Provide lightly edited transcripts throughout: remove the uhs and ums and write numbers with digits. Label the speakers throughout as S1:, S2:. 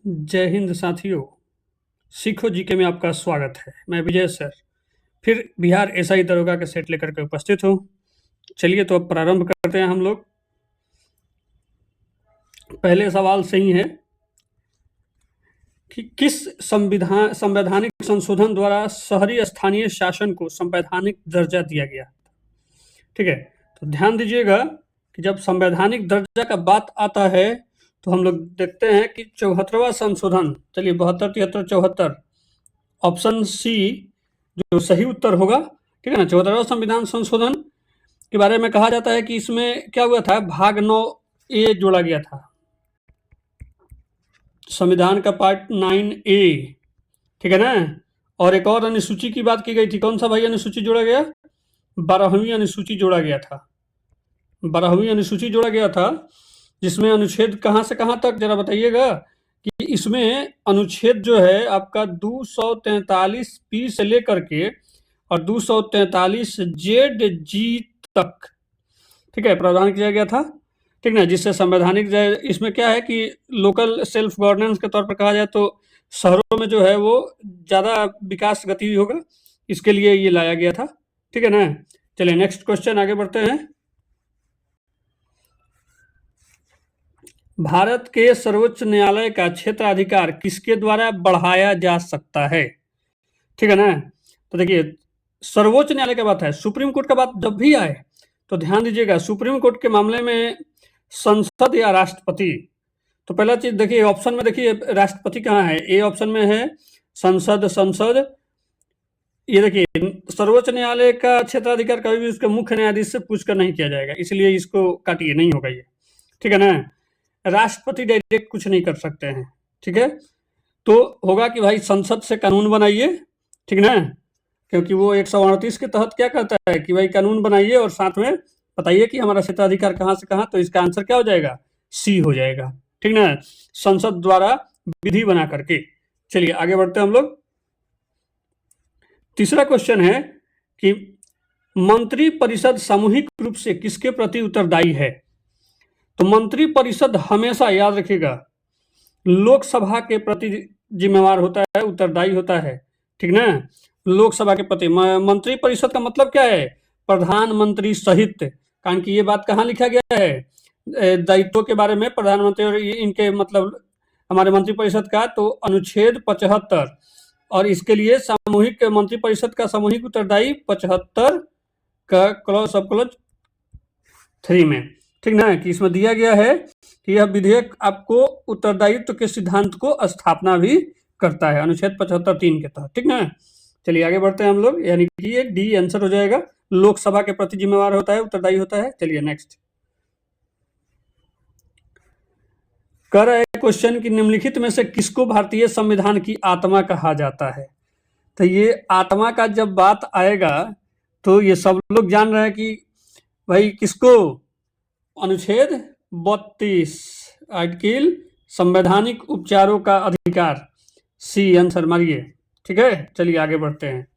S1: जय हिंद साथियों। सीखो जीके में आपका स्वागत है। मैं विजय सर फिर बिहार एसआई दरोगा का सेट लेकर के उपस्थित हूँ। चलिए तो अब प्रारंभ करते हैं हम लोग। पहले सवाल सही है कि किस संवैधानिक संशोधन द्वारा शहरी स्थानीय शासन को संवैधानिक दर्जा दिया गया। ठीक है, तो ध्यान दीजिएगा कि जब संवैधानिक दर्जा का बात आता है तो हम लोग देखते हैं कि 74वां संशोधन, चलिए 72, 73, 74, ऑप्शन सी जो सही उत्तर होगा। ठीक है ना। 74वां संविधान संशोधन के बारे में कहा जाता है कि इसमें क्या हुआ था, भाग 9A जोड़ा गया था, संविधान का पार्ट 9A। ठीक है ना। और एक और अनुसूची की बात की गई थी। कौन सा भाई अनुसूची जोड़ा गया? 12वीं अनुसूची जोड़ा गया था। 12वीं अनुसूची जोड़ा गया था, जिसमें अनुच्छेद कहां से कहां तक जरा बताइएगा कि इसमें अनुच्छेद जो है आपका 243 से लेकर के और 243 तक, ठीक है, प्रावधान किया गया था। ठीक ना, जिससे संवैधानिक इसमें क्या है कि लोकल सेल्फ गवर्नेंस के तौर पर कहा जाए तो शहरों में जो है वो ज़्यादा विकास गति होगा, इसके लिए ये लाया गया था। ठीक है ना। चलिए नेक्स्ट क्वेश्चन आगे बढ़ते हैं। भारत के सर्वोच्च न्यायालय का क्षेत्राधिकार किसके द्वारा बढ़ाया जा सकता है? ठीक है ना। तो देखिए, सर्वोच्च न्यायालय की बात है, सुप्रीम कोर्ट का बात जब भी आए तो ध्यान दीजिएगा, सुप्रीम कोर्ट के मामले में संसद या राष्ट्रपति। तो पहला चीज देखिए, ऑप्शन में देखिए राष्ट्रपति कहाँ है, ए ऑप्शन में है संसद। ये देखिए, सर्वोच्च न्यायालय का क्षेत्राधिकार कभी भी उसके मुख्य न्यायाधीश से पूछकर नहीं किया जाएगा, इसलिए इसको काटिए, नहीं होगा ये। ठीक है ना। राष्ट्रपति डायरेक्ट कुछ नहीं कर सकते हैं। ठीक है, तो होगा कि भाई संसद से कानून बनाइए। ठीक ना, क्योंकि वो 138 के तहत क्या कहता है कि भाई कानून बनाइए और साथ में बताइए कि हमारा क्षेत्राधिकार कहाँ से कहाँ, तो इसका आंसर क्या हो जाएगा? सी हो जाएगा। ठीक ना, संसद द्वारा विधि बना करके। चलिए आगे बढ़ते हैं हम लोग। तीसरा क्वेश्चन है कि मंत्री परिषद सामूहिक रूप से किसके प्रति उत्तरदायी है? तो मंत्री परिषद हमेशा याद रखिएगा लोकसभा के प्रति जिम्मेवार होता है, उत्तरदायी होता है। ठीक ना, लोकसभा के प्रति। मंत्री परिषद का मतलब क्या है? प्रधानमंत्री सहित। कारण कि ये बात कहाँ लिखा गया है दायित्वों के बारे में, प्रधानमंत्री और इनके मतलब हमारे मंत्री परिषद का, तो अनुच्छेद 75, और इसके लिए सामूहिक मंत्री परिषद का सामूहिक उत्तरदायी 75 का क्लॉज सब क्लॉज 3 में। ठीक ना, कि इसमें दिया गया है कि यह विधेयक आपको उत्तरदायित्व के सिद्धांत को स्थापना भी करता है, अनुच्छेद 75(3) के तहत। ठीक ना। चलिए आगे बढ़ते हैं हम लोग, यानी कि ये डी आंसर हो जाएगा, लोकसभा के प्रति जिम्मेवार होता है, उत्तरदायी होता है। चलिए नेक्स्ट कर रहा है क्वेश्चन कि निम्नलिखित में से किसको भारतीय संविधान की आत्मा कहा जाता है? तो ये आत्मा का जब बात आएगा तो ये सब लोग जान रहे हैं कि भाई किसको, अनुच्छेद 32 आर्टिकल संवैधानिक उपचारों का अधिकार, सी आंसर मारिए। ठीक है, चलिए आगे बढ़ते हैं।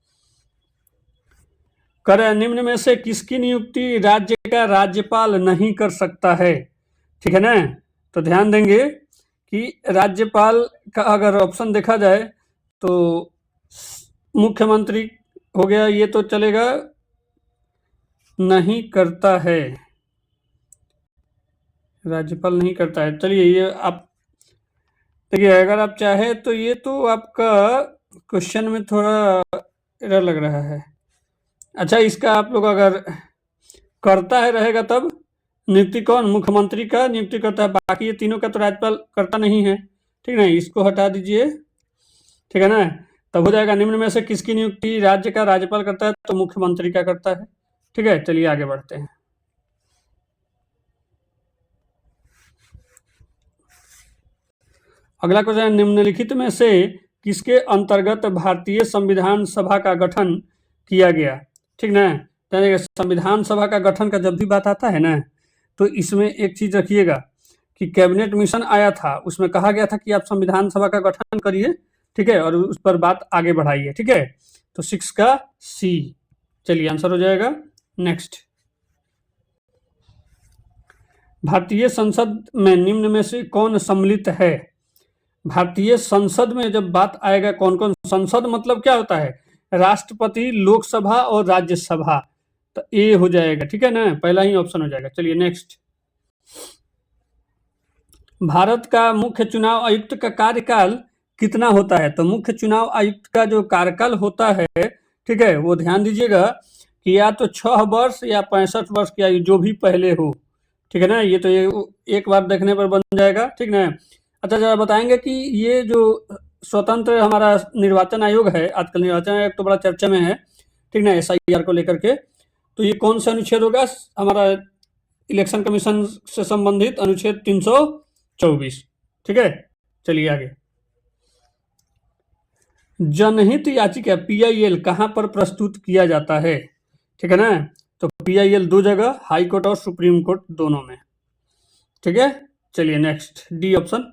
S1: कर निम्न में से किसकी नियुक्ति राज्य का राज्यपाल नहीं कर सकता है? ठीक है ना। तो ध्यान देंगे कि राज्यपाल का अगर ऑप्शन देखा जाए तो मुख्यमंत्री हो गया, ये तो चलेगा, नहीं करता है, राज्यपाल नहीं करता है। चलिए ये आप देखिए, अगर आप चाहे तो ये तो आपका क्वेश्चन में थोड़ा एरर लग रहा है। अच्छा, इसका आप लोग अगर करता है रहेगा तब नियुक्ति कौन? मुख्यमंत्री का नियुक्ति करता है, बाकी ये तीनों का तो राज्यपाल करता नहीं है। ठीक है ना, इसको हटा दीजिए। ठीक है ना, तब हो जाएगा निम्न में से किसकी नियुक्ति राज्य का राज्यपाल करता है? तो मुख्यमंत्री का करता है। ठीक है, चलिए आगे बढ़ते हैं। अगला क्वेश्चन, निम्नलिखित में से किसके अंतर्गत भारतीय संविधान सभा का गठन किया गया? ठीक ना, संविधान सभा का गठन का जब भी बात आता है ना, तो इसमें एक चीज रखिएगा कि कैबिनेट मिशन आया था, उसमें कहा गया था कि आप संविधान सभा का गठन करिए। ठीक है, और उस पर बात आगे बढ़ाइए। ठीक है, तो 6 का सी, चलिए आंसर हो जाएगा। नेक्स्ट, भारतीय संसद में निम्न में से कौन सम्मिलित है? भारतीय संसद में जब बात आएगा कौन कौन, संसद मतलब क्या होता है, राष्ट्रपति, लोकसभा और राज्यसभा, तो ए हो जाएगा, ठीक है ना, पहला ही ऑप्शन हो जाएगा। चलिए नेक्स्ट, भारत का मुख्य चुनाव आयुक्त का कार्यकाल कितना होता है? तो मुख्य चुनाव आयुक्त का जो कार्यकाल होता है, ठीक है, वो ध्यान दीजिएगा कि या तो 6 वर्ष या 65 वर्ष की आयु, जो भी पहले हो, ठीक है ना, ये तो ये एक बार देखने पर बन जाएगा, ठीक ना। अच्छा, जरा बताएंगे कि ये जो स्वतंत्र हमारा निर्वाचन आयोग है, आजकल निर्वाचन आयोग तो बड़ा चर्चा में है, ठीक ना, SIR को लेकर के, तो ये कौन सा अनुच्छेद होगा हमारा इलेक्शन कमीशन से संबंधित? अनुच्छेद 324, ठीक है। चलिए आगे, जनहित याचिका PIL कहां पर प्रस्तुत किया जाता है? ठीक है ना, तो PIL 2 जगह, हाई कोर्ट और सुप्रीम कोर्ट दोनों में, ठीक है। चलिए नेक्स्ट, डी ऑप्शन,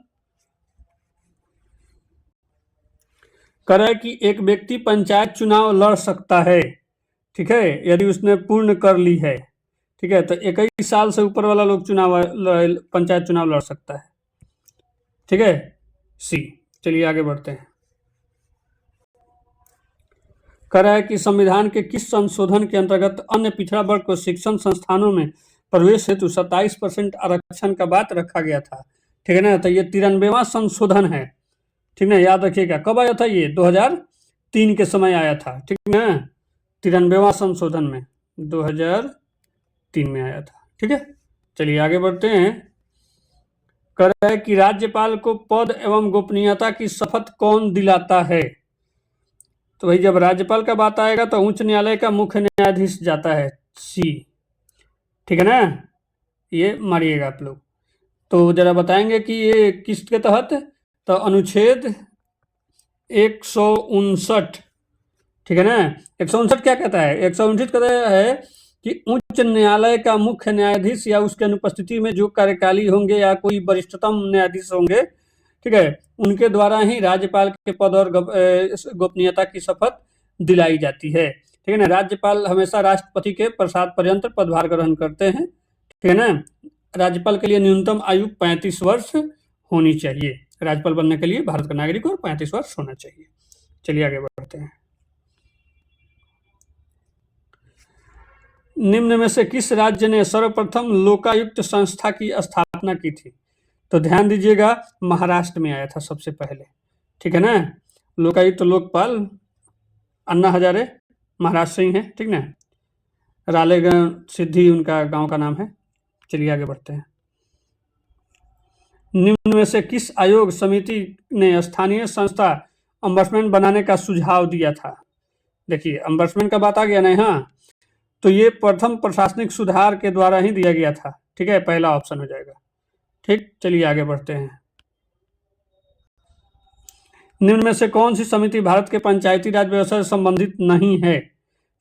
S1: कह रहा है कि एक व्यक्ति पंचायत चुनाव लड़ सकता है, ठीक है, यदि उसने पूर्ण कर ली है, ठीक है, तो 21 साल से ऊपर वाला लोग पंचायत चुनाव लड़ सकता है, ठीक है, सी। चलिए आगे बढ़ते हैं, कह रहा है कि संविधान के किस संशोधन के अंतर्गत अन्य पिछड़ा वर्ग को शिक्षण संस्थानों में प्रवेश हेतु 27% आरक्षण का बात रखा गया था, ठीक है ना, तो ये 93वां संशोधन है, ठीक ना, याद रखिएगा। कब आया था ये? 2003 के समय आया था, ठीक ना, 93वां संशोधन में 2003 में आया था, ठीक है। चलिए आगे बढ़ते हैं, कह रहा है कि राज्यपाल को पद एवं गोपनीयता की शपथ कौन दिलाता है? तो भाई जब राज्यपाल का बात आएगा तो उच्च न्यायालय का मुख्य न्यायाधीश जाता है, सी, ठीक है ना, ये मारिएगा आप लोग। तो जरा बताएंगे कि ये किसके तहत? तो अनुच्छेद 159, ठीक है ना, 159 क्या कहता है? 159 कहता है कि उच्च न्यायालय का मुख्य न्यायाधीश या उसके अनुपस्थिति में जो कार्यकाली होंगे या कोई वरिष्ठतम न्यायाधीश होंगे, ठीक है, उनके द्वारा ही राज्यपाल के पद और गोपनीयता की शपथ दिलाई जाती है, ठीक है ना। राज्यपाल हमेशा राष्ट्रपति के प्रसाद पर्यंत पदभार ग्रहण करते हैं, ठीक है ना। राज्यपाल के लिए न्यूनतम आयु 35 वर्ष होनी चाहिए, राज्यपाल बनने के लिए भारत का नागरिक और 35 वर्ष होना चाहिए। चलिए आगे बढ़ते हैं, निम्न में से किस राज्य ने सर्वप्रथम लोकायुक्त संस्था की स्थापना की थी? तो ध्यान दीजिएगा, महाराष्ट्र में आया था सबसे पहले, ठीक है ना। लोकायुक्त लोकपाल अन्ना हजारे महाराष्ट्र से ही है, ठीक ना, रालेगण सिद्धि उनका गांव का नाम है। चलिए आगे बढ़ते हैं, निम्न में से किस आयोग समिति ने स्थानीय संस्था अम्बर्समेंट बनाने का सुझाव दिया था? देखिए अम्बर्समेंट का बात आ गया ना, हाँ, तो ये प्रथम प्रशासनिक सुधार के द्वारा ही दिया गया था, ठीक है, पहला ऑप्शन हो जाएगा, ठीक। चलिए आगे बढ़ते हैं, निम्न में से कौन सी समिति भारत के पंचायती राज व्यवस्था से संबंधित नहीं है?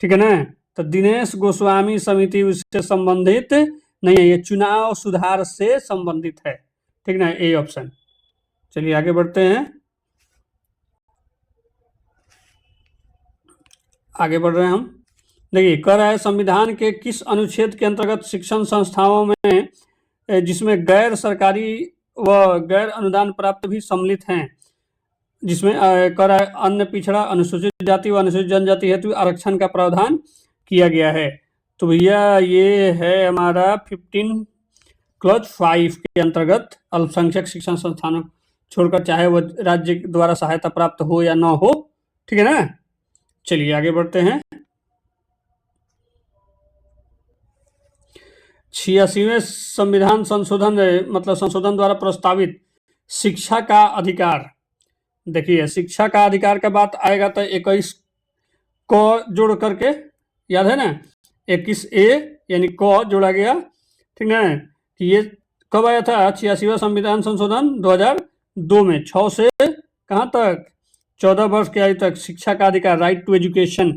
S1: ठीक है ना, तो दिनेश गोस्वामी समिति उससे संबंधित नहीं है, ये चुनाव सुधार से संबंधित है, ठीक ना, ए ऑप्शन। चलिए आगे बढ़ते हैं, आगे बढ़ रहे हैं हम। देखिए कह रहा है संविधान के किस अनुच्छेद के अंतर्गत शिक्षण संस्थाओं में जिसमें गैर सरकारी व गैर अनुदान प्राप्त भी सम्मिलित हैं, जिसमें कह रहा है अन्य पिछड़ा, अनुसूचित जाति व अनुसूचित जनजाति हेतु आरक्षण का प्रावधान किया गया है? तो भैया ये है हमारा 15 क्लॉज 5 के अंतर्गत अल्पसंख्यक शिक्षण संस्थानों छोड़कर, चाहे वो राज्य द्वारा सहायता प्राप्त हो या ना हो, ठीक है ना। चलिए आगे बढ़ते हैं, 86वें संविधान संशोधन मतलब संशोधन द्वारा प्रस्तावित शिक्षा का अधिकार, देखिए शिक्षा का अधिकार का बात आएगा तो 21 को जोड़ करके, याद है ना, 21A यानी को जोड़ा गया, ठीक ना, कि ये कब आया था? 86वां संविधान संशोधन 2002 में, 6 से कहाँ तक? 14 वर्ष की आयु तक शिक्षा का अधिकार, राइट टू एजुकेशन,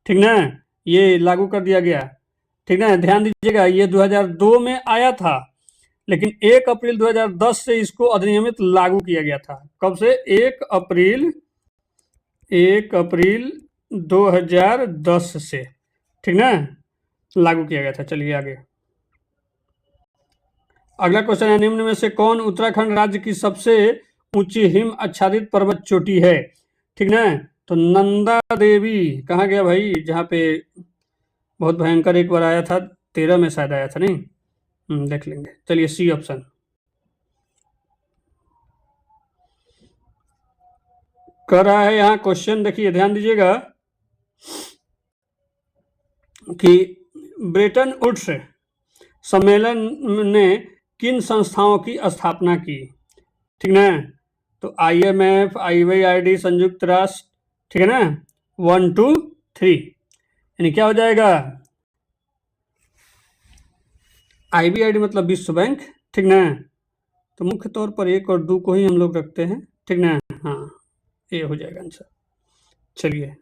S1: ठीक ना, ये लागू कर दिया गया, ठीक ना। ध्यान दीजिएगा ये 2002 में आया था, लेकिन 1 अप्रैल 2010 से इसको अधिनियमित लागू किया गया था। कब से? 1 अप्रैल 2010 से, ठीक ना, लागू किया गया था। चलिए आगे, अगला क्वेश्चन है, निम्न में से कौन उत्तराखंड राज्य की सबसे ऊंची हिम आच्छादित पर्वत चोटी है? ठीक ना। तो नंदा देवी कहाँ गया भाई, जहाँ पे बहुत भयंकर एक बार आया था, 13 में शायद आया था, नहीं? देख लेंगे। चलिए सी ऑप्शन कर रहा है यहाँ क्वेश्चन। देखिए ध्यान दीजिएगा कि ब्रेटन वुड्स सम्मेलन ने किन संस्थाओं की स्थापना की? ठीक ना। तो IMF, IID, संयुक्त राष्ट्र, ठीक है ना। 1 2 3 यानी क्या हो जाएगा? IBID मतलब विश्व बैंक, ठीक ना। तो मुख्य तौर पर 1 और 2 को ही हम लोग रखते हैं, ठीक ना। हाँ, ये हो जाएगा आंसर। चलिए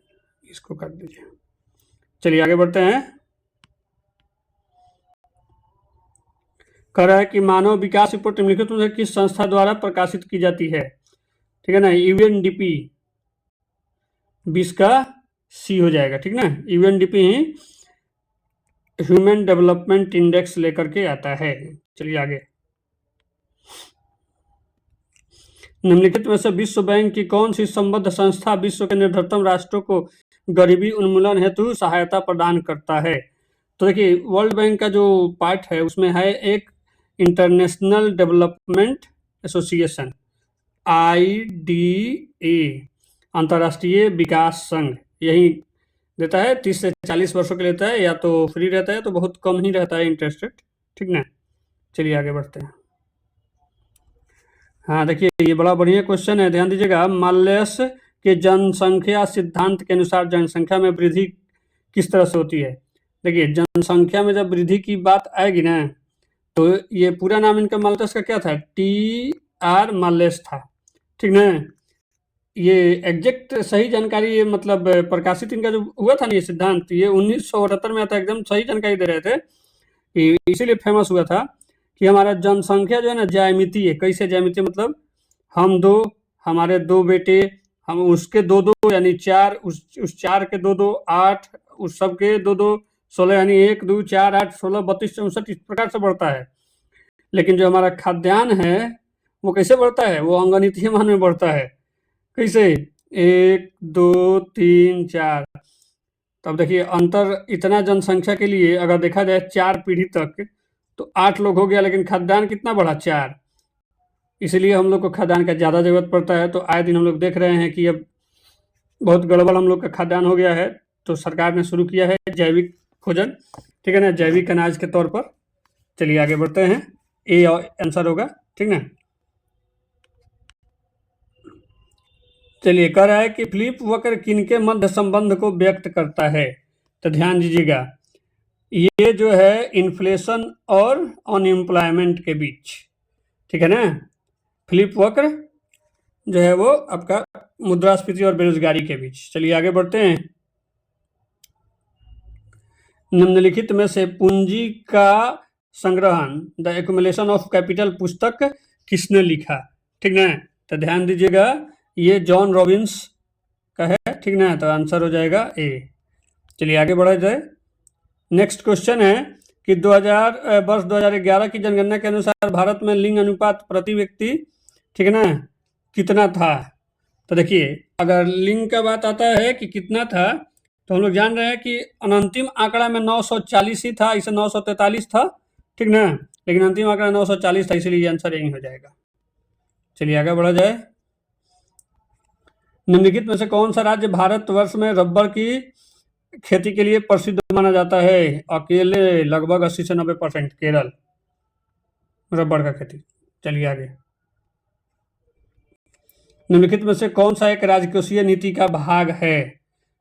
S1: इसको काट दीजिए। चलिए आगे बढ़ते हैं। कह रहा है कि मानव विकास रिपोर्ट निम्नलिखित में से किस संस्था द्वारा प्रकाशित की जाती है? ठीक है ना। UNDP 20 का सी हो जाएगा, ठीक ना। UNDP ही ह्यूमन डेवलपमेंट इंडेक्स लेकर के आता है। चलिए आगे। निम्नलिखित में से विश्व बैंक की कौन सी संबद्ध संस्था विश्व के निर्धनतम राष्ट्रों को गरीबी उन्मूलन हेतु सहायता प्रदान करता है? तो देखिए वर्ल्ड बैंक का जो पार्ट है उसमें है एक इंटरनेशनल डेवलपमेंट एसोसिएशन, IDA, अंतर्राष्ट्रीय विकास संघ। यही देता है, 30 से 40 वर्षों के लेता है, या तो फ्री रहता है तो बहुत कम ही रहता है इंटरेस्ट रेट, ठीक ना। चलिए आगे बढ़ते हैं। हाँ देखिए ये बड़ा बढ़िया क्वेश्चन है, ध्यान दीजिएगा। माल्यस के जनसंख्या सिद्धांत के अनुसार जनसंख्या में वृद्धि किस तरह से होती है? देखिए जनसंख्या में जब वृद्धि की बात आएगी ना, तो ये पूरा नाम इनका माल्थस का क्या था? TR माल्यस था, ठीक ना। ये एग्जैक्ट सही जानकारी, ये मतलब प्रकाशित इनका जो हुआ था ना ये सिद्धांत, ये 1978 में आता, एकदम सही जानकारी दे रहे थे कि इसीलिए फेमस हुआ था कि हमारा जनसंख्या जो है ना ज्यामिति है। कैसे ज्यामिति? मतलब हम 2, हमारे 2 बेटे, हम उसके 2 यानी 4, उस 4 के 2 8, उस सब के 2 16 यानी 1 2 4 8 16 32 64 इस प्रकार से बढ़ता है। लेकिन जो हमारा खाद्यान्न है वो कैसे बढ़ता है? वो अंगनितीय मान में बढ़ता है। कैसे? 1 2 3 4। तब देखिए अंतर इतना जनसंख्या के लिए अगर देखा जाए 4 पीढ़ी तक तो 8 लोग हो गया, लेकिन खाद्यान्न कितना बढ़ा? 4। इसलिए हम लोग को खाद्यान्न का ज़्यादा ज़रूरत पड़ता है। तो आए दिन हम लोग देख रहे हैं कि अब बहुत गड़बड़ हम लोग का खाद्यान्न हो गया है, तो सरकार ने शुरू किया है जैविक भोजन, ठीक है ना, जैविक अनाज के तौर पर। चलिए आगे बढ़ते हैं। ए आंसर होगा, ठीक ना। चलिए कह रहा है कि फिलिप वक्र किनके मध्य संबंध को व्यक्त करता है? तो ध्यान दीजिएगा, ये जो है इन्फ्लेशन और अनएम्प्लॉयमेंट के बीच, ठीक है ना। फिलिप वक्र जो है वो आपका मुद्रास्फीति और बेरोजगारी के बीच। चलिए आगे बढ़ते हैं। निम्नलिखित में से पूंजी का संग्रहण द एक्युमुलेशन ऑफ कैपिटल पुस्तक किसने लिखा? ठीक ना। तो ध्यान दीजिएगा, ये जॉन रॉबिन्स का है, ठीक ना। तो आंसर हो जाएगा ए। चलिए आगे बढ़ा जाए। नेक्स्ट क्वेश्चन है कि वर्ष 2011 की जनगणना के अनुसार भारत में लिंग अनुपात प्रति व्यक्ति, ठीक है ना, कितना था? तो देखिए अगर लिंग का बात आता है कि कितना था, तो हम लोग जान रहे हैं कि अंतिम आंकड़ा में 940 ही था, इसे 943 था, ठीक ना। लेकिन अंतिम आंकड़ा 940 था, इसीलिए ये आंसर यही हो जाएगा। चलिए आगे बढ़ा जाए। निम्नलिखित में से कौन सा राज्य भारतवर्ष में रबर की खेती के लिए प्रसिद्ध माना जाता है? अकेले लगभग 80 से 90%, केरल, रबर का खेती। चलिए आगे। निम्नलिखित में से कौन सा एक राजकोषीय नीति का भाग है?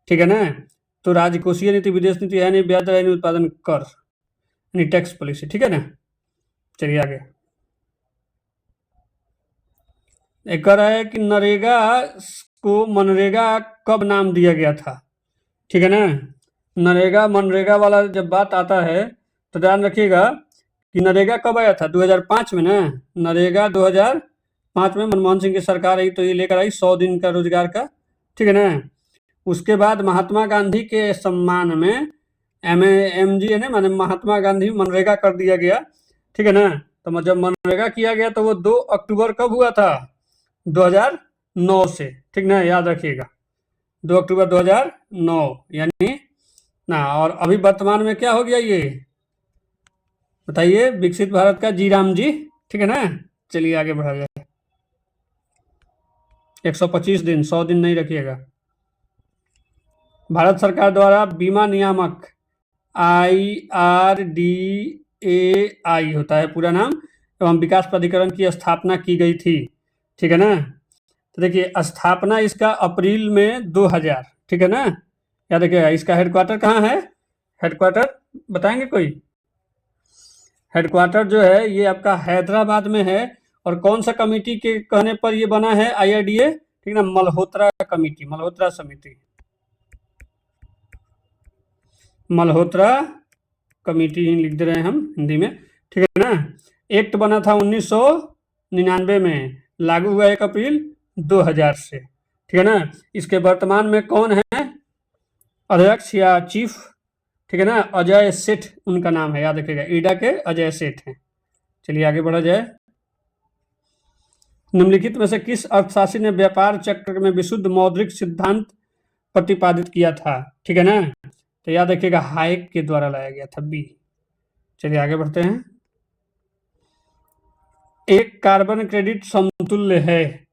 S1: ठीक है ना। तो राजकोषीय नीति विदेश नीति है नहीं, ब्याज दर यानी उत्पादन कर यानी टैक्स पॉलिसी, ठीक है ना। चलिए आगे। एक कह रहा है कि नरेगा को मनरेगा कब नाम दिया गया था? ठीक है ना। नरेगा मनरेगा वाला जब बात आता है तो ध्यान रखिएगा कि नरेगा कब आया था? 2005 में ना। नरेगा 2005 में मनमोहन सिंह की सरकार आई तो ये लेकर आई 100 दिन का रोजगार का, ठीक है ना। उसके बाद महात्मा गांधी के सम्मान में MG है ना, माने महात्मा गांधी मनरेगा कर दिया गया, ठीक है ना। तो जब मनरेगा किया गया तो वो 2 अक्टूबर कब हुआ था? 2009 से, ठीक ना, याद रखिएगा 2 अक्टूबर 2009 यानी ना। और अभी वर्तमान में क्या हो गया ये बताइए, विकसित भारत का जी राम जी, ठीक है ना। चलिए आगे बढ़ा जाए। 125 दिन, 100 दिन नहीं रखिएगा। भारत सरकार द्वारा बीमा नियामक IRDAI होता है पूरा नाम, एवं विकास प्राधिकरण की स्थापना की गई थी, ठीक है ना। तो देखिए स्थापना इसका अप्रैल में 2000, ठीक है ना। याद रखिएगा। इसका हेडक्वार्टर कहाँ है, हेडक्वार्टर बताएंगे कोई। हेडक्वार्टर जो है ये आपका हैदराबाद में है। और कौन सा कमेटी के कहने पर ये बना है IRDA, ठीक ना, मल्होत्रा कमेटी, मल्होत्रा समिति, मल्होत्रा कमेटी ही लिख दे रहे हैं हम हिंदी में, ठीक है ना। एक्ट बना था 1999 में, लागू हुआ 1 अप्रैल 2000 से, ठीक है ना। इसके वर्तमान में कौन है अध्यक्ष या चीफ, ठीक है ना, अजय सेठ उनका नाम है, याद रखिएगा, ईडा के अजय सेठ हैं। चलिए आगे बढ़ा जाए। निम्नलिखित में से किस अर्थशास्त्री ने व्यापार चक्र में विशुद्ध मौद्रिक सिद्धांत प्रतिपादित किया था, ठीक है ना। तो याद रखिएगा हाइक के द्वारा लाया गया था, बी। चलिए आगे बढ़ते हैं। एक कार्बन क्रेडिट समतुल्य है,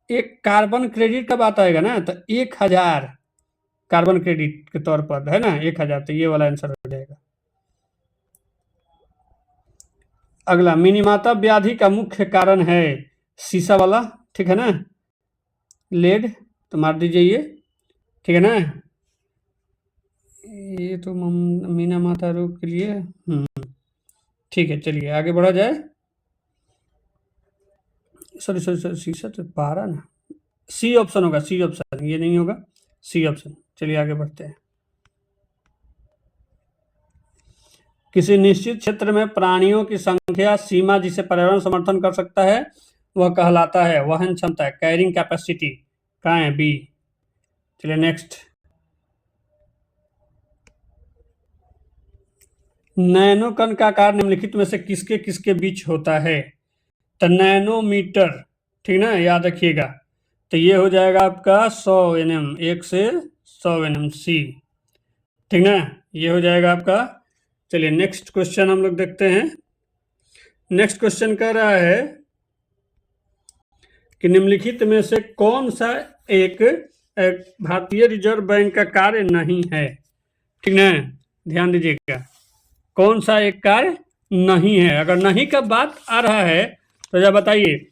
S1: एक कार्बन क्रेडिट कब आता है ना, तो 1000 कार्बन क्रेडिट के तौर पर है ना, 1000, तो ये वाला आंसर हो जाएगा। अगला, मिनीमाता व्याधि का मुख्य कारण है शीशा वाला, ठीक है ना, लेड, तो मार दीजिए ये, ठीक है ना। ये तो मीना माता रोग के लिए, ठीक है। चलिए आगे बढ़ा जाए। सॉरी सॉरी सॉरी, शीशा तो पारा ना, सी ऑप्शन होगा, सी ऑप्शन, ये नहीं होगा, सी ऑप्शन। चलिए आगे बढ़ते हैं। किसी निश्चित क्षेत्र में प्राणियों की संख्या सीमा जिसे पर्यावरण समर्थन कर सकता है वह कहलाता है वहन क्षमता, कैरिंग कैपेसिटी, कहाँ है, बी। चलिए नेक्स्ट। नैनो कण का आकार निम्नलिखित में से किसके किसके बीच होता है, तो नैनोमीटर, ठीक ना, याद रखिएगा। तो ये हो जाएगा आपका 100 nm, 1 से 100 nm, सी, ठीक ना, ये हो जाएगा आपका। चलिए नेक्स्ट क्वेश्चन हम लोग देखते हैं। नेक्स्ट क्वेश्चन कह रहा है कि निम्नलिखित में से कौन सा एक भारतीय रिजर्व बैंक का कार्य नहीं है, ठीक ना, ध्यान दीजिएगा, कौन सा एक कार्य नहीं है। अगर नहीं का बात आ रहा है तो जरा बताइए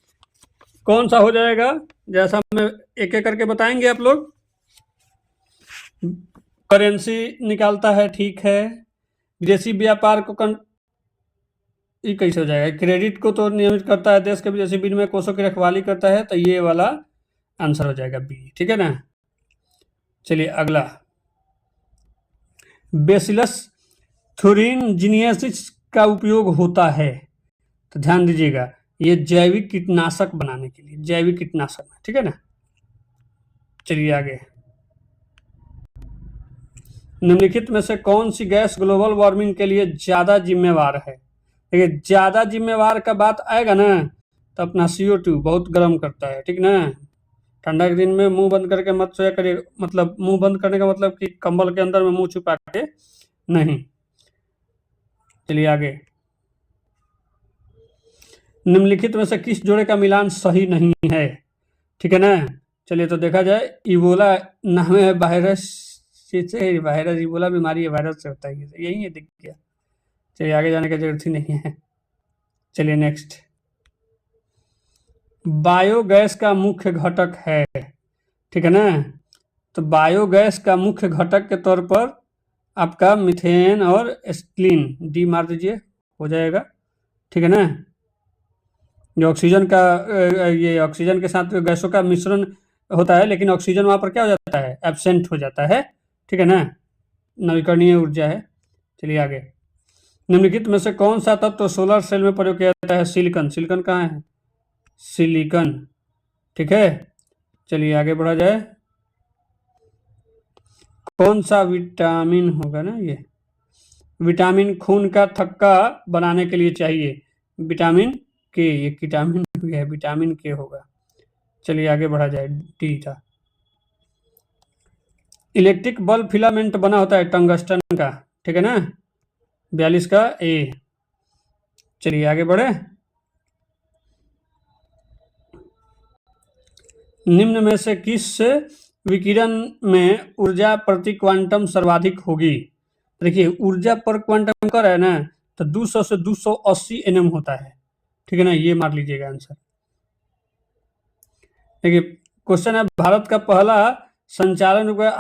S1: कौन सा हो जाएगा, जैसा मैं एक एक करके बताएंगे आप लोग। करेंसी निकालता है, ठीक है। विदेशी व्यापार को ये कैसे हो जाएगा, क्रेडिट को तो नियमित करता है, देश के विदेशी विनिमय कोषों की रखवाली करता है, तो ये वाला आंसर हो जाएगा बी, ठीक है ना। चलिए अगला, बेसिलस थुरिनजिनियसिस का उपयोग होता है, तो ध्यान दीजिएगा ये जैविक कीटनाशक बनाने के लिए, जैविक कीटनाशक, ठीक है ना। चलिए आगे। निम्नलिखित में से कौन सी गैस ग्लोबल वार्मिंग के लिए ज्यादा जिम्मेवार है, देखिए ज्यादा जिम्मेवार का बात आएगा ना तो अपना CO2 बहुत गर्म करता है, ठीक ना। ठंडा के दिन में मुंह बंद करके मत सोया करिए, मतलब मुंह बंद करने का मतलब कि कंबल के अंदर में मुंह छुपा के नहीं। चलिए आगे। निम्नलिखित में से किस जोड़े का मिलान सही नहीं है, ठीक है ना। चलिए तो देखा जाए, इबोला नाम है वायरस से, वायरस इबोला बीमारी है, वायरस से होता है, यही है, दिख गया। चलिए आगे जाने की जरूरत ही नहीं है। चलिए नेक्स्ट। बायोगैस का मुख्य घटक है, ठीक है ना, तो बायोगैस का मुख्य घटक के तौर पर आपका मीथेन और एस्टिलीन, डी मार दीजिए, हो जाएगा, ठीक है ना। जो ऑक्सीजन का ये ऑक्सीजन के साथ गैसों का मिश्रण होता है, लेकिन ऑक्सीजन वहाँ पर क्या हो जाता है, एब्सेंट हो जाता है, ठीक है ना, नवीकरणीय ऊर्जा है। चलिए आगे। निम्नलिखित में से कौन सा तत्व सोलर सेल में प्रयोग किया जाता है, सिलिकॉन, सिलिकॉन कहाँ है, सिलिकॉन, ठीक है। चलिए आगे बढ़ा जाए। कौन सा विटामिन होगा ना, ये विटामिन खून का थक्का बनाने के लिए चाहिए, विटामिन के, ये विटामिन है, विटामिन के होगा, चलिए आगे बढ़ा जाए, डी था। इलेक्ट्रिक बल्ब फिलामेंट बना होता है टंगस्टन का, ठीक है ना, 42 का ए। चलिए आगे बढ़े। निम्न में से किस विकिरण में ऊर्जा प्रति क्वांटम सर्वाधिक होगी? देखिए ऊर्जा पर क्वांटम कर है ना, तो 200 से 280 nm होता है, ठीक है ना, ये मार लीजिएगा आंसर। देखिए क्वेश्चन है, भारत का पहला संचालन उपग्रह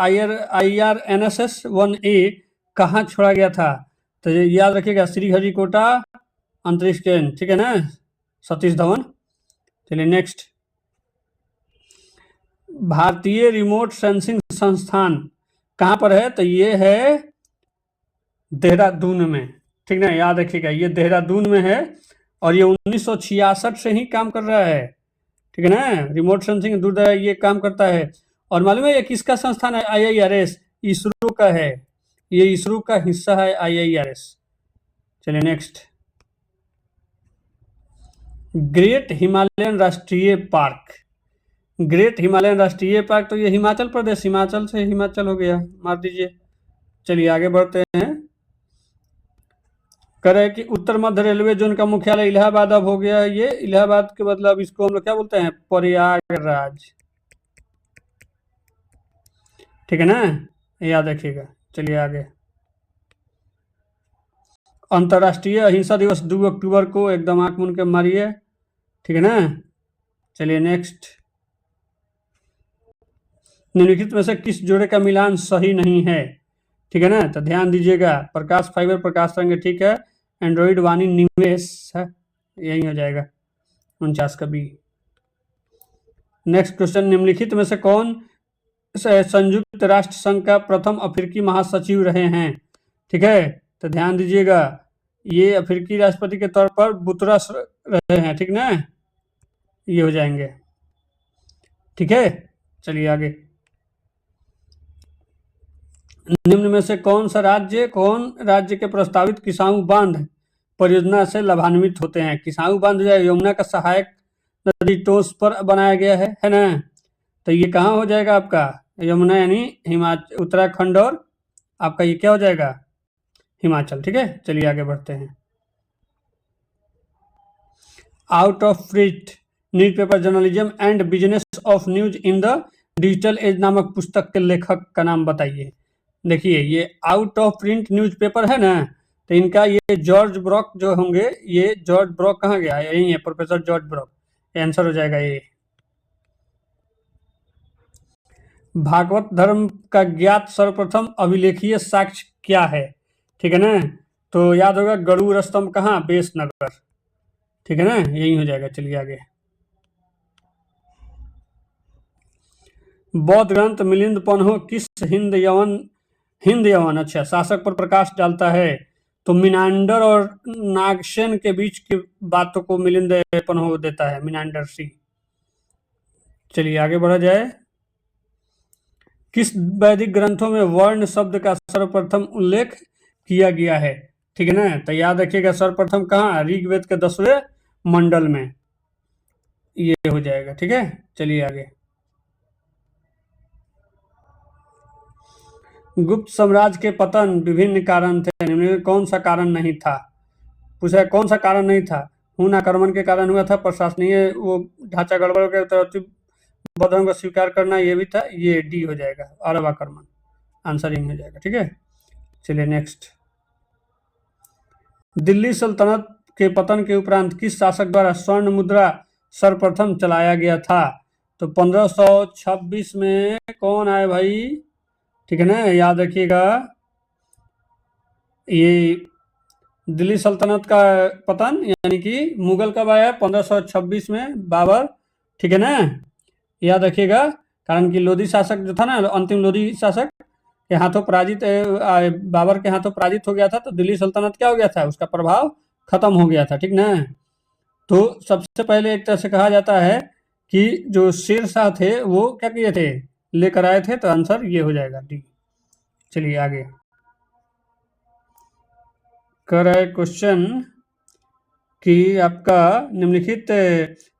S1: IRNSS-1A कहाँ छोड़ा गया था? तो ये याद रखिएगा, श्रीहरिकोटा अंतरिक्ष केंद्र, ठीक है ना, सतीश धवन। चलिए नेक्स्ट। भारतीय रिमोट सेंसिंग संस्थान कहाँ पर है? तो ये है देहरादून में, ठीक ना, याद रखिएगा ये देहरादून में है और ये 1966 से ही काम कर रहा है, ठीक है ना, रिमोट सेंसिंग दूरदराज ये काम करता है। और मालूम है ये किसका संस्थान है? IIRS, इसरो का है, ये इसरो का हिस्सा है IIRS। चलिए नेक्स्ट। ग्रेट हिमालयन राष्ट्रीय पार्क, ग्रेट हिमालयन राष्ट्रीय पार्क तो ये हिमाचल प्रदेश, हिमाचल से हिमाचल हो गया, मार दीजिए। चलिए आगे बढ़ते हैं। कह रहे हैं कि उत्तर मध्य रेलवे जोन का मुख्यालय इलाहाबाद अब हो गया है, ये इलाहाबाद के मतलब इसको हम लोग क्या बोलते हैं? प्रयागराज, ठीक है ना, याद रखिएगा। चलिए आगे। अंतर्राष्ट्रीय अहिंसा दिवस 2 अक्टूबर को, एकदम आंख मूंद के मारिए, ठीक है ना। चलिए नेक्स्ट। निम्नलिखित में से किस जोड़े का मिलान सही नहीं है? ठीक है ना, तो ध्यान दीजिएगा, प्रकाश फाइबर प्रकाश तरंग, ठीक है, एंड्रॉइड वाणी निवेश है, यही हो जाएगा 49 का बी। नेक्स्ट क्वेश्चन, निम्नलिखित में से कौन संयुक्त राष्ट्र संघ का प्रथम अफ्रीकी महासचिव रहे हैं? ठीक है, तो ध्यान दीजिएगा, ये अफ्रीकी राष्ट्रपति के तौर पर बुतरस रहे हैं, ठीक ना, ये हो जाएंगे, ठीक है। चलिए आगे। निम्न में से कौन राज्य के प्रस्तावित किसाऊ बांध परियोजना से लाभान्वित होते हैं? किसाऊ बांध जो है यमुना का सहायक नदी टोस पर बनाया गया है ना, तो ये कहाँ हो जाएगा आपका? यमुना यानी हिमाचल, उत्तराखंड, और आपका ये क्या हो जाएगा? हिमाचल, ठीक है। चलिए आगे बढ़ते हैं। Out of print newspaper journalism and business of news in the digital age नामक पुस्तक के लेखक का नाम बताइए। देखिए ये आउट ऑफ प्रिंट न्यूज़पेपर है ना, तो इनका ये जॉर्ज ब्रॉक जो होंगे, ये जॉर्ज ब्रॉक कहाँ गया? यही है, प्रोफेसर जॉर्ज ब्रॉक, आंसर हो जाएगा ये। भागवत धर्म का ज्ञात सर्वप्रथम अभिलेखीय साक्ष्य क्या है? ठीक है ना, तो याद होगा गरुड़ स्तंभ कहाँ? बेसनगर, ठीक है ना, यही हो जाएगा। चलिए आगे। बौद्ध ग्रंथ मिलिंद पन्हो किस हिंद यवन अच्छा शासक पर प्रकाश डालता है? तो मिनांडर और नागसेन के बीच की बातों को मिलिंद पन्हो देता है, मिनांडर सी। चलिए आगे बढ़ा जाए। किस वैदिक ग्रंथों में वर्ण शब्द का सर्वप्रथम उल्लेख किया गया है? ठीक है ना, तो याद रखिएगा सर्वप्रथम कहाँ? ऋग्वेद के 10वें मंडल में, ये हो जाएगा, ठीक है। चलिए आगे। गुप्त साम्राज्य के पतन विभिन्न कारण थे, निम्न कौन सा कारण नहीं था? पूछा है कौन सा कारण नहीं था? हुन आक्रमण के कारण हुआ था, प्रशासनीय वो ढांचा गड़बड़ के तरतीब बौद्धों को स्वीकार करना, ये भी था, ये डी हो जाएगा, अरब आक्रमण, आंसर इन हो जाएगा, ठीक है। चलिए नेक्स्ट। दिल्ली सल्तनत के पतन के उपरांत किस शासक द्वारा स्वर्ण मुद्रा सर्वप्रथम चलाया गया था? तो 1526 में कौन आए भाई? ठीक है ना, याद रखिएगा, ये दिल्ली सल्तनत का पतन यानी कि मुगल कब आया? 1526 में, बाबर, ठीक है ना, याद रखिएगा, कारण कि लोधी शासक जो था ना, अंतिम लोधी शासक के हाथों पराजित, बाबर के हाथों पराजित हो गया था, तो दिल्ली सल्तनत क्या हो गया था? उसका प्रभाव खत्म हो गया था, ठीक ना। तो सबसे पहले एक तरह से कहा जाता है कि जो शेर शाह थे वो क्या किए थे? लेकर आए थे, तो आंसर ये हो जाएगा डी। चलिए आगे। कर रहा है क्वेश्चन कि आपका निम्नलिखित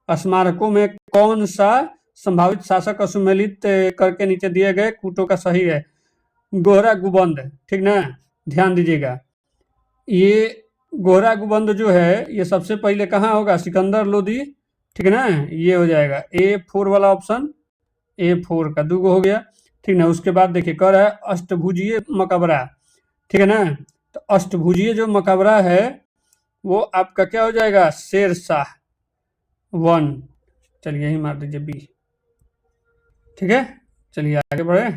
S1: स्मारकों में कौन सा संभावित शासक असुमेलित करके नीचे दिए गए कूटों का सही है। गोहरा गुबंद, ठीक ना, ध्यान दीजिएगा। ये गोहरा गुबंद जो है ये सबसे पहले कहाँ होगा, सिकंदर लोदी, ठीक है ना, ये हो जाएगा A4 वाला ऑप्शन, A4 का 2 हो गया, ठीक ना। उसके बाद देखिए कह रहा है अष्टभुजीय मकबरा, ठीक है ना। तो अष्टभुजीय जो मकबरा है वो आपका क्या हो जाएगा, शेरशाह 1। चलिए यही मार दीजिए B, ठीक है। चलिए आगे बढ़े।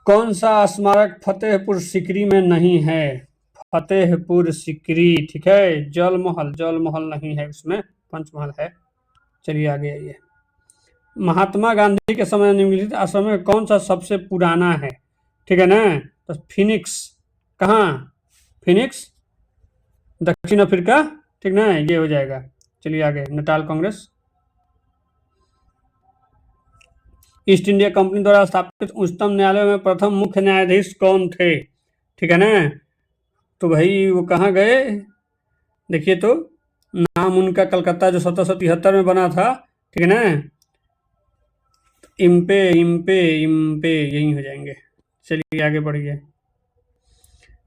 S1: कौन सा स्मारक फतेहपुर सीकरी में नहीं है, फतेहपुर सीकरी, ठीक है। जल महल नहीं है उसमें, पंचमहल है। चलिए आगे आइए। महात्मा गांधी के समय निम्नलिखित आश्रम में कौन सा सबसे पुराना है, ठीक है ना। तो फिनिक्स, कहाँ, फिनिक्स दक्षिण अफ्रीका, ठीक ना, ये हो जाएगा। चलिए आगे, Natal Congress. East India company द्वारा स्थापित उच्चतम न्यायालय में प्रथम मुख्य न्यायाधीश कौन थे, ठीक है ना। तो भाई वो कहाँ गए, देखिए तो नाम उनका कलकत्ता जो 1773 में बना था, ठीक है ना। इम्पे इम्पे इम्पे यही हो जाएंगे। चलिए आगे बढ़िए।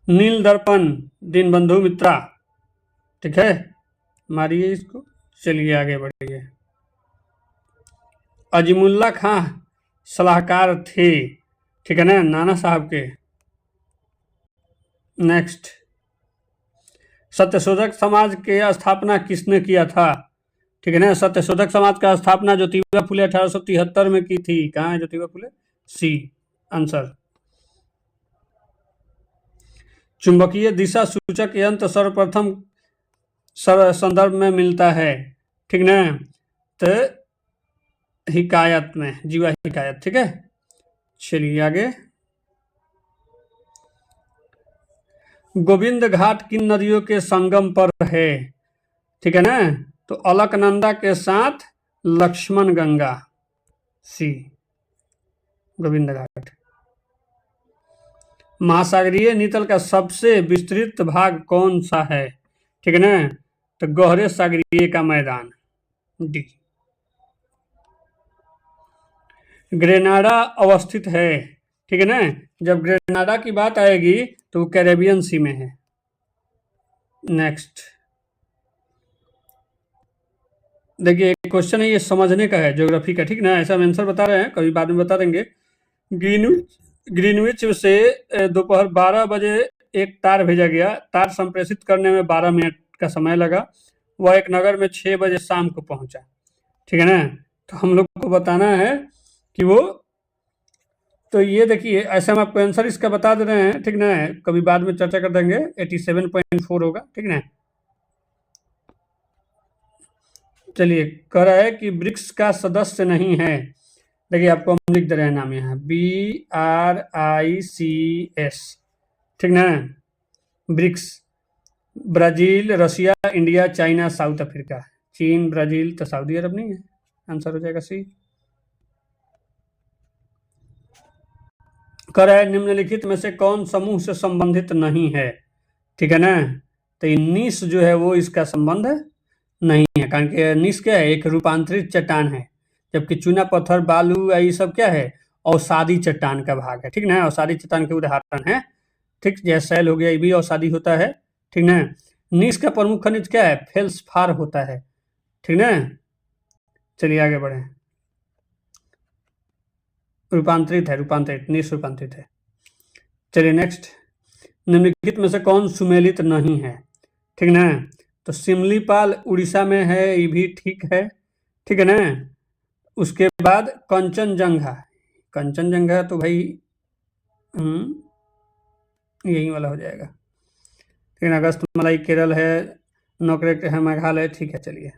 S1: नील दर्पण दीनबंधु मित्रा, ठीक है, मारिए इसको। चलिए आगे बढ़िए। अजीमुल्ला खां सलाहकार थे, ठीक है ना, नाना साहब के। नेक्स्ट, सत्यशोधक समाज की स्थापना किसने किया था, ठीक है ना। सत्यशोधक समाज का स्थापना ज्योतिबा फुले 1873 में की थी। कहाँ है ज्योतिबा फुले, सी आंसर। चुंबकीय दिशा सूचक यंत्र सर्वप्रथम संदर्भ में मिलता है, ठीक ना, तो हिकायत में, जीवा हिकायत, ठीक है। चलिए आगे। गोविंद घाट किन नदियों के संगम पर है, ठीक है ना। तो अलकनंदा के साथ लक्ष्मण गंगा, सी गोविंद घाट। महासागरीय नीतल का सबसे विस्तृत भाग कौन सा है, ठीक है ना। तो गहरे सागरीय का मैदान, डी। ग्रेनाडा अवस्थित है, ठीक है ना। जब ग्रेनाडा की बात आएगी तो वो कैरेबियन सी में है। नेक्स्ट देखिए क्वेश्चन है, ये समझने का है, ज्योग्राफी का, ठीक ना। ऐसा हम आंसर बता रहे हैं, कभी बाद में बता देंगे। ग्रीनविच से दोपहर 12 बजे एक तार भेजा गया, तार संप्रेषित करने में 12 मिनट का समय लगा, वह एक नगर में 6 बजे शाम को पहुंचा, ठीक है ना। तो हम लोग को बताना है कि वो, तो ये देखिए ऐसे हम आपको आंसर इसका बता दे रहे हैं, ठीक ना, कभी बाद में चर्चा कर देंगे। 87.4 होगा, ठीक ना। चलिए कह रहा है कि ब्रिक्स का सदस्य नहीं है, देखिए आपको हम लिख दे रहे हैं नाम यहाँ, BRICS, ठीक ना। BRICS Brazil, Russia, India, China, South Africa. चीन, ब्राजील तो सऊदी अरब नहीं है, आंसर हो जाएगा सी। कह रहा है निम्नलिखित में से कौन समूह से संबंधित नहीं है, ठीक है ना। तो निस जो है वो इसका संबंध नहीं है, कारण कि निस क्या है, एक रूपांतरित चट्टान है, जबकि चूना पत्थर, बालू ये सब क्या है, अवसादी चट्टान का भाग है, ठीक ना। अवसादी चट्टान के उदाहरण है, ठीक, जैसे सैल हो गया, ये भी अवसादी होता है, ठीक ना। निस का प्रमुख खनिज क्या है, फेल्सफार होता है, ठीक ना। चलिए आगे बढ़े। रूपांतरित है, रूपांतरित, निस रूपांतरित है। चलिए नेक्स्ट, निम्नलिखित में से कौन सुमेलित नहीं है, ठीक ना। तो सिमलीपाल उड़ीसा में है, ये भी ठीक है, ठीक है ना। उसके बाद कंचनजंगा, कंचनजंगा तो भाई यही वाला हो जाएगा, लेकिन अगस्त मलाई केरल है, नौकरेक है मेघालय, ठीक है। चलिए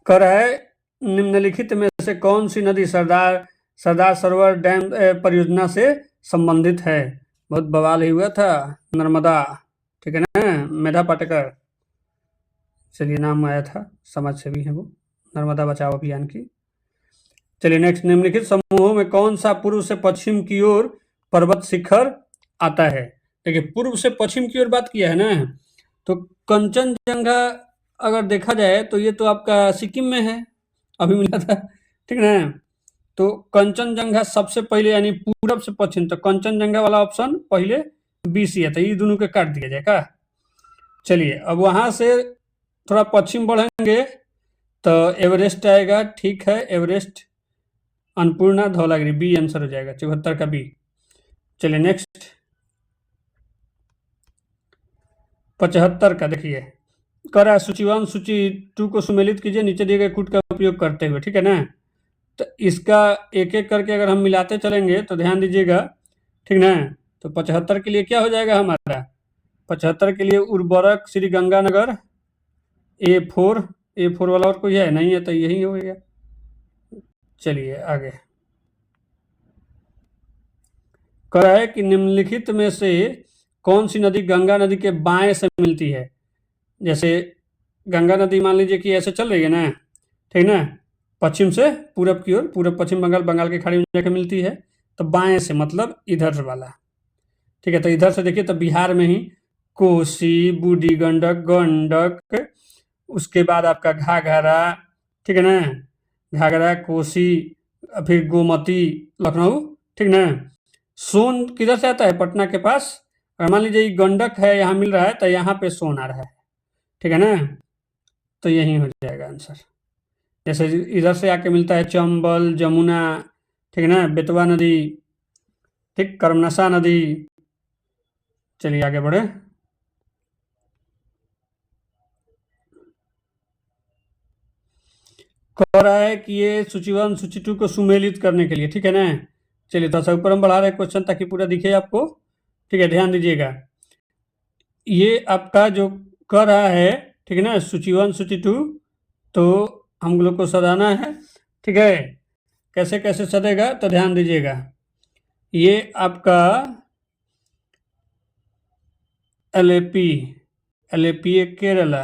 S1: कह रहा है निम्नलिखित में से कौन सी नदी सरदार सरोवर डैम परियोजना से संबंधित है। बहुत बवाल ही हुआ था, नर्मदा, ठीक है ना, मेधा पाटेकर, चलिए नाम आया था, समाज सेवी है वो, नर्मदा बचाओ अभियान की। चलिए नेक्स्ट, निम्नलिखित समूहों में कौन सा पूर्व से पश्चिम की ओर पर्वत शिखर आता है। देखिए पूर्व से पश्चिम की ओर बात किया है ना, तो कंचनजंगा अगर देखा जाए तो ये तो आपका सिक्किम में है, अभी मिला था, ठीक ना। तो कंचनजंगा सबसे पहले यानी पूरब से पश्चिम, तो कंचनजंगा वाला ऑप्शन पहले बी सी है, तो ये दोनों के काट दिया जाए का। चलिए अब वहां से थोड़ा पश्चिम बढ़ेंगे तो एवरेस्ट आएगा, ठीक है, Everest, Annapurna, Dhaulagiri, B answer हो जाएगा 74 का बी। चलिए नेक्स्ट 75 का देखिए, कर रहा है सूची 1 सूची 2 को सुमेलित कीजिए नीचे दिए गए कूट का उपयोग करते हुए, ठीक है ना। तो इसका एक एक करके अगर हम मिलाते चलेंगे तो ध्यान दीजिएगा, ठीक ना। तो 75 के लिए क्या हो जाएगा हमारा, 75 के लिए उर्वरक श्री गंगानगर A4 वाला और कोई है नहीं है, तो यही हो गया। चलिए आगे कह रहा है कि निम्नलिखित में से कौन सी नदी गंगा नदी के बाएं से मिलती है। जैसे गंगा नदी मान लीजिए कि ऐसे चल रही है ना, ठीक ना, पश्चिम से पूरब की ओर, पूरब पश्चिम बंगाल, बंगाल की खाड़ी में जाकर मिलती है, तो बाएं से मतलब इधर वाला, ठीक है। तो इधर से देखिए तो बिहार में ही कोसी, बूढ़ी गंडक, गंडक, उसके बाद आपका घाघरा, ठीक है ना, घाघरा, कोसी, फिर गोमती, लखनऊ, ठीक ना। सोन किधर से आता है, पटना के पास, और मान लीजिए गंडक है यहाँ मिल रहा है, तो यहाँ पे सोन आ रहा है, ठीक है ना। तो यही हो जाएगा आंसर। जैसे इधर से आके मिलता है चंबल, जमुना, ठीक है ना, बेतवा नदी, ठीक, कर्मनसा नदी। चलिए आगे बढ़े, कह रहा है कि ये सूची 1 सूची 2 को सुमेलित करने के लिए, ठीक है ना। चलिए थोड़ा सा ऊपर हम बढ़ा रहे हैं क्वेश्चन ताकि पूरा दिखे आपको, ठीक है, ध्यान दीजिएगा। ये आपका जो कर रहा है, ठीक है ना, सूची 1 सूची 2, तो हम लोग को सजाना है, ठीक है। कैसे कैसे सदेगा तो ध्यान दीजिएगा। ये आपका LAP, LAP केरला,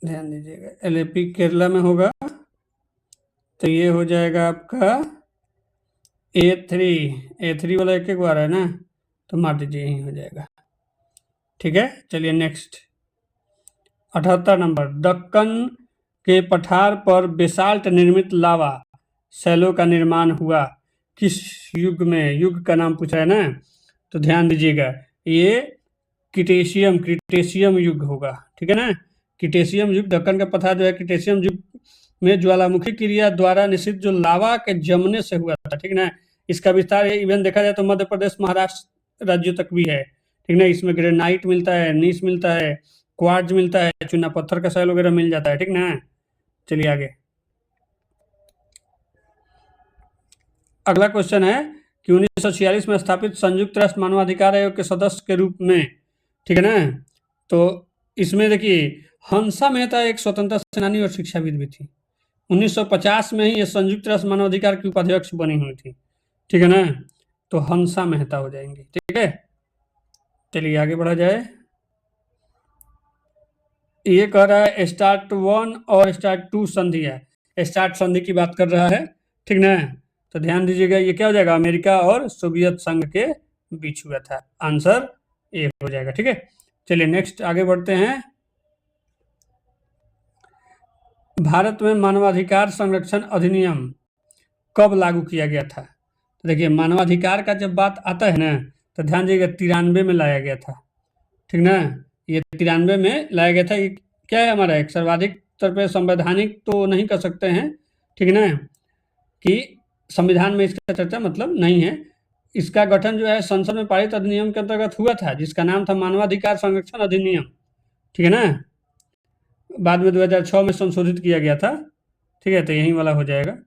S1: ध्यान दीजिएगा, LAP केरला में होगा, तो ये हो जाएगा आपका A3 वाला एक बार है ना, तो मार दीजिए, यही हो जाएगा, ठीक है। चलिए नेक्स्ट 78 नंबर, दक्कन के पठार पर बेसाल्ट निर्मित लावा शैलों का निर्माण हुआ किस युग में, युग का नाम पूछा है ना, तो ध्यान दीजिएगा ये क्रिटेशियम युग होगा, ठीक है ना। क्रिटेशियम युग, दक्कन का पठार जो है क्रिटेशियम युग में ज्वालामुखी क्रिया द्वारा निश्चित जो लावा के जमने से हुआ था, ठीक ना। इसका विस्तार इवन देखा जाए तो मध्य प्रदेश, महाराष्ट्र राज्यों तक भी है, ठीक ना। इसमें ग्रेनाइट मिलता है, नीस मिलता है, क्वार्ट्ज मिलता है, चूना पत्थर का शैल वगैरह मिल जाता है, ठीक ना। चलिए आगे अगला क्वेश्चन है कि 1946 में स्थापित संयुक्त राष्ट्र मानवाधिकार आयोग के सदस्य के रूप में, ठीक है ना। तो इसमें देखिए हंसा मेहता एक स्वतंत्रता सेनानी और शिक्षाविद भी थी। 1950 में ही ये संयुक्त राष्ट्र मानवाधिकार की उपाध्यक्ष बनी हुई थी, ठीक है ना। तो हंसा मेहता हो जाएंगे, ठीक है। चलिए आगे बढ़ा जाए। ये कह रहा है स्टार्ट 1 और स्टार्ट 2 संधि है, स्टार्ट संधि की बात कर रहा है, ठीक ना। तो ध्यान दीजिएगा ये क्या हो जाएगा, अमेरिका और सोवियत संघ के बीच हुआ था, आंसर ए हो जाएगा, ठीक है। चलिए नेक्स्ट आगे बढ़ते हैं। भारत में मानवाधिकार संरक्षण अधिनियम कब लागू किया गया था। तो देखिए मानवाधिकार का जब बात आता है ना, तो ध्यान दीजिएगा 93 में लाया गया था, ठीक ना। ये 93 में लाया गया था। ये क्या है हमारा, एक सर्वाधिक स्तर पर संवैधानिक तो नहीं कर सकते हैं, ठीक है ना, कि संविधान में इसका चर्चा मतलब नहीं है। इसका गठन जो है संसद में पारित अधिनियम के अंतर्गत हुआ था, जिसका नाम था मानवाधिकार संरक्षण अधिनियम, ठीक है ना। बाद में 2006 में संशोधित किया गया था, ठीक है, तो यही वाला हो जाएगा।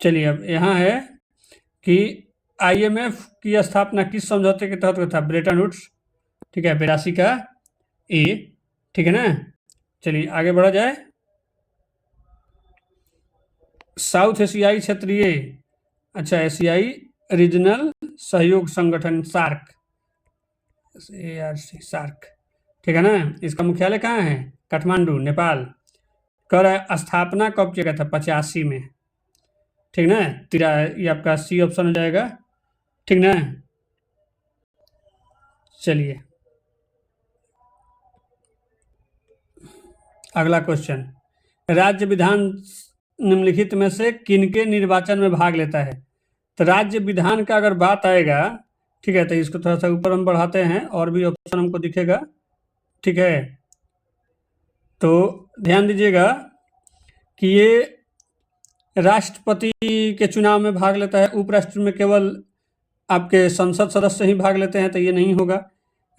S1: चलिए अब यहाँ है कि IMF की स्थापना किस समझौते के तहत हुआ था, ब्रेटन वुड्स, ठीक है, 82 का ए, ठीक है ना। चलिए आगे बढ़ा जाए। साउथ एशियाई क्षेत्रीय, अच्छा, एशियाई रीजनल सहयोग संगठन सार्क, ARC सार्क, ठीक है ना। इसका मुख्यालय कहाँ है, काठमांडू, नेपाल। कर स्थापना कब किया गया था, 85 में, ठीक ना। ये आपका सी ऑप्शन हो जाएगा, ठीक ना। चलिए अगला क्वेश्चन, राज्य विधान निम्नलिखित में से किनके निर्वाचन में भाग लेता है। तो राज्य विधान का अगर बात आएगा, ठीक है, तो इसको थोड़ा सा ऊपर हम बढ़ाते हैं और भी ऑप्शन हमको दिखेगा, ठीक है। तो ध्यान दीजिएगा कि ये राष्ट्रपति के चुनाव में भाग लेता है, उपराष्ट्र में केवल आपके संसद सदस्य ही भाग लेते हैं, तो ये नहीं होगा।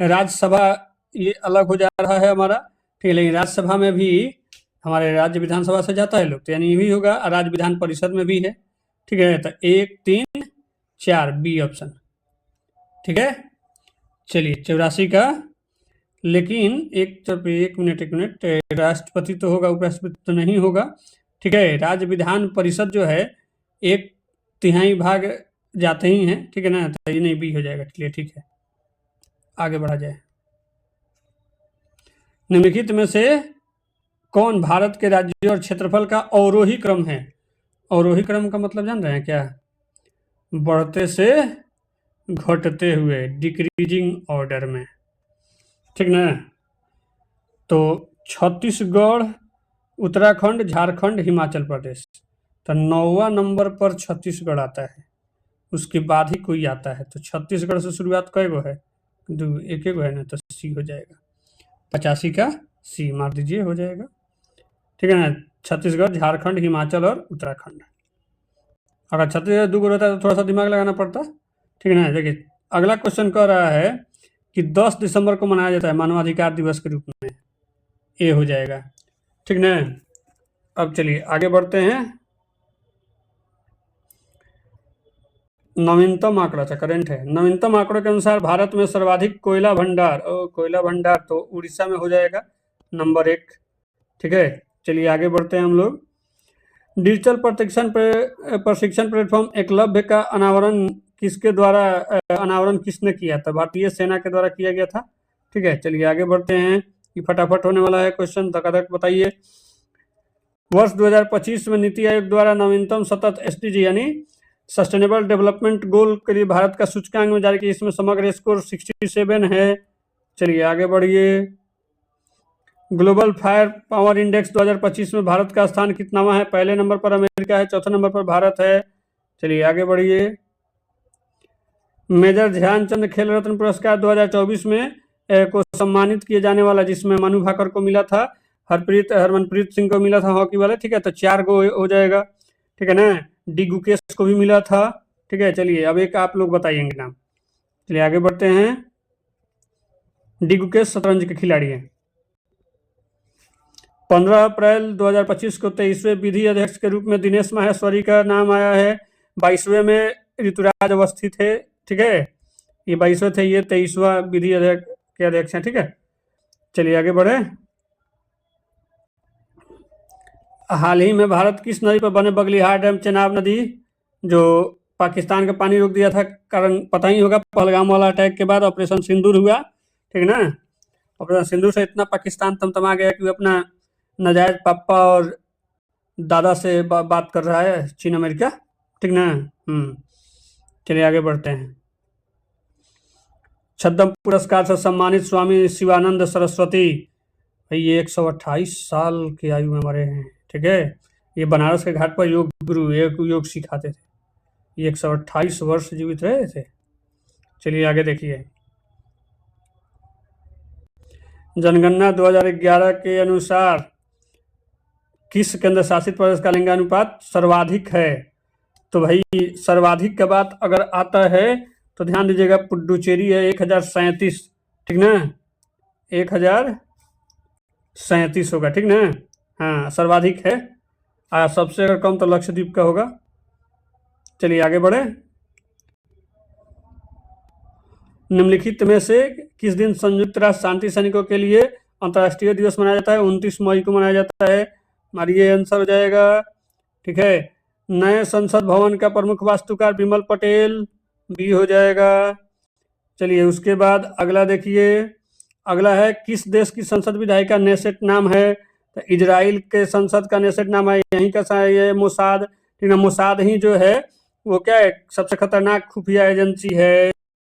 S1: राज्यसभा ये अलग हो जा रहा है हमारा, ठीक है, लेकिन राज्यसभा में भी हमारे राज्य विधानसभा से जाता है लोग, तो यानी ये भी होगा। और राज्य विधान परिषद में भी है, ठीक है। तो 1, 3, 4 बी ऑप्शन, ठीक है। चलिए 84 का, लेकिन एक मिनट, राष्ट्रपति तो होगा, उपराष्ट्रपति तो नहीं होगा, ठीक है। राज्य विधान परिषद जो है 1/3 भाग जाते ही हैं, ठीक है ना, तो ये नहीं बी हो जाएगा, चलिए ठीक है आगे बढ़ा जाए। निम्नलिखित में से कौन भारत के राज्यों और क्षेत्रफल का अवरोही क्रम है। अवरोही क्रम का मतलब जान रहे हैं क्या, बढ़ते से घटते हुए, डिक्रीजिंग ऑर्डर में, ठीक ना। तो छत्तीसगढ़, उत्तराखंड, झारखंड, हिमाचल प्रदेश, तो 9वां नंबर पर छत्तीसगढ़ आता है, उसके बाद ही कोई आता है। तो छत्तीसगढ़ से शुरुआत कई गो है, एक गो है ना, तो सी हो जाएगा। 85 का सी मार दीजिए, हो जाएगा, ठीक है ना। छत्तीसगढ़, झारखंड, हिमाचल और उत्तराखंड। अगर छत्तीसगढ़ 2 गो रहता है तो थोड़ा सा दिमाग लगाना पड़ता, ठीक है ना। देखिए अगला क्वेश्चन कह रहा है कि 10 दिसंबर को मनाया जाता है मानवाधिकार दिवस के रूप में, ए हो जाएगा, ठीक ना। अब चलिए आगे बढ़ते हैं। नवीनतम आंकड़ा था, करंट है, नवीनतम आंकड़ों के अनुसार भारत में सर्वाधिक कोयला भंडार, कोयला भंडार तो उड़ीसा में हो जाएगा नंबर 1, ठीक है। चलिए आगे बढ़ते हैं हम लोग। डिजिटल प्रशिक्षण प्लेटफॉर्म एकलव्य का अनावरण किसने किया था। भारतीय सेना के द्वारा किया गया था, ठीक है। चलिए आगे बढ़ते हैं, ये फटाफट होने वाला है क्वेश्चन, धकाधक बताइए। वर्ष 2025 में नीति आयोग द्वारा नवीनतम सतत एसडीजी यानी सस्टेनेबल डेवलपमेंट गोल के लिए भारत का सूचकांक में जारी किया, इसमें समग्र स्कोर 67 है। चलिए आगे बढ़िए। ग्लोबल फायर पावर इंडेक्स 2025 में भारत का स्थान कितनावा है। पहले नंबर पर अमेरिका है, चौथे नंबर पर भारत है। चलिए आगे बढ़िए। मेजर ध्यानचंद खेल रत्न पुरस्कार 2024 में को सम्मानित किए जाने वाला, जिसमें मनु भाकर को मिला था, हरमनप्रीत सिंह को मिला था हॉकी वाले, ठीक है, तो 4 गो हो जाएगा, ठीक है ना। डी गुकेश को भी मिला था, ठीक है। चलिए अब एक आप लोग बताइएंगे नाम। चलिए आगे बढ़ते हैं। डी गुकेश शतरंज के खिलाड़ी हैं। 15 अप्रैल 2025 को 23वें विधि अध्यक्ष के रूप में दिनेश माहेश्वरी का नाम आया है। 22वें में ऋतुराज अवस्थी थे, ठीक है, ये 22वें थे, ये 23वां विधि अध्यक्ष के अध्यक्ष हैं, ठीक है। चलिए आगे बढ़े। हाल ही में भारत किस नदी पर बने बगलिहार डैम, चेनाब नदी, जो पाकिस्तान का पानी रोक दिया था, कारण पता ही होगा, पहलगाम वाला अटैक के बाद ऑपरेशन सिंदूर हुआ, ठीक है ना। ऑपरेशन सिंदूर से इतना पाकिस्तान तमतमा गया कि अपना नाजायज पापा और दादा से बात कर रहा है, चीन अमेरिका, ठीक ना। चलिए आगे बढ़ते हैं। छद्म पुरस्कार से सम्मानित स्वामी शिवानंद सरस्वती, भाई ये 128 साल की आयु में मरे हैं, ठीक है। ये बनारस के घाट पर योग गुरु योग सिखाते थे, ये 128 वर्ष जीवित रहे थे। चलिए आगे देखिए। जनगणना 2011 के अनुसार किस केंद्र शासित प्रदेश का लिंगानुपात सर्वाधिक है। तो भाई सर्वाधिक के बाद अगर आता है तो ध्यान दीजिएगा, पुडुचेरी है 1037, ठीक ना, 1037 होगा, ठीक ना। हाँ सर्वाधिक है, सबसे अगर कम तो लक्षद्वीप का होगा। चलिए आगे बढ़े। निम्नलिखित में से किस दिन संयुक्त राष्ट्र शांति सैनिकों के लिए अंतर्राष्ट्रीय दिवस मनाया जाता है। 29 मई को मनाया जाता है, हमारी ये आंसर हो जाएगा, ठीक है। नए संसद भवन का प्रमुख वास्तुकार विमल पटेल, बी हो जाएगा। चलिए उसके बाद अगला देखिए, अगला है किस देश की संसद विधायिका नेसेट नाम है। तो इजराइल के संसद का नेसेट नाम है, यहीं का ये मोसाद, ठीक है, मोसाद ही जो है वो क्या है, सबसे खतरनाक खुफिया एजेंसी है।